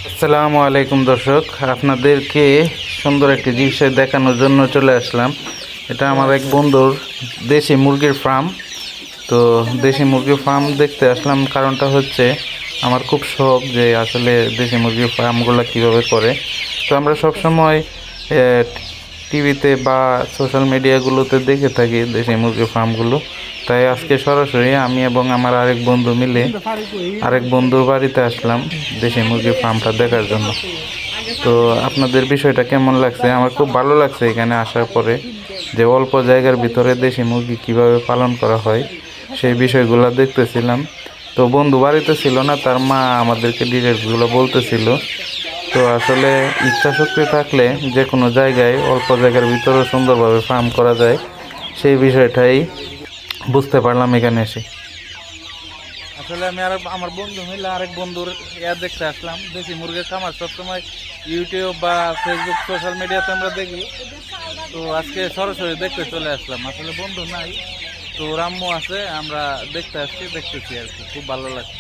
আসসালামু আলাইকুম দর্শক, আপনাদেরকে সুন্দর একটি জিনিস দেখানোর জন্য চলে আসলাম। এটা আমার এক বন্ধুর দেশি মুরগির ফার্ম। তো দেশি মুরগির ফার্ম দেখতে আসলাম, কারণটা হচ্ছে আমার খুব শখ যে আসলে দেশি মুরগির ফার্মগুলো কীভাবে করে। তো আমরা সবসময় টিভিতে বা সোশ্যাল মিডিয়াগুলোতে দেখে থাকি দেশি মুরগির ফার্মগুলো। তাই আজকে সরাসরি আমি এবং আমার আরেক বন্ধু মিলে আরেক বন্ধুর বাড়িতে আসলাম দেশি মুরগির ফার্মটা দেখার জন্য। তো আপনাদের বিষয়টা কেমন লাগছে? আমার খুব ভালো লাগছে এখানে আসার পরে, যে অল্প জায়গার ভিতরে দেশি মুরগি কিভাবে পালন করা হয় সেই বিষয়গুলো দেখতেছিলাম। তো বন্ধু বাড়িতে ছিল না, তার মা আমাদেরকে ডিটেলসগুলো বলতেছিল। তো আসলে ইচ্ছা শক্তি থাকলে যে কোনো জায়গায় অল্প জায়গার ভিতরেও সুন্দরভাবে ফার্ম করা যায়, সেই বিষয়টাই বুঝতে পারলাম এখানে এসে। আসলে আমি আর আমার বন্ধু মিলে আরেক বন্ধুর দেখতে আসলাম। দেশি মুরগির খামার সবসময় ইউটিউব বা ফেসবুক সোশ্যাল মিডিয়াতে আমরা দেখি, তো আজকে সরাসরি দেখতে চলে আসলাম। আসলে বন্ধু নাই, তো রাম্মু আছে, আমরা দেখতে আসছি, দেখতেছি আর কি, খুব ভালো লাগছে।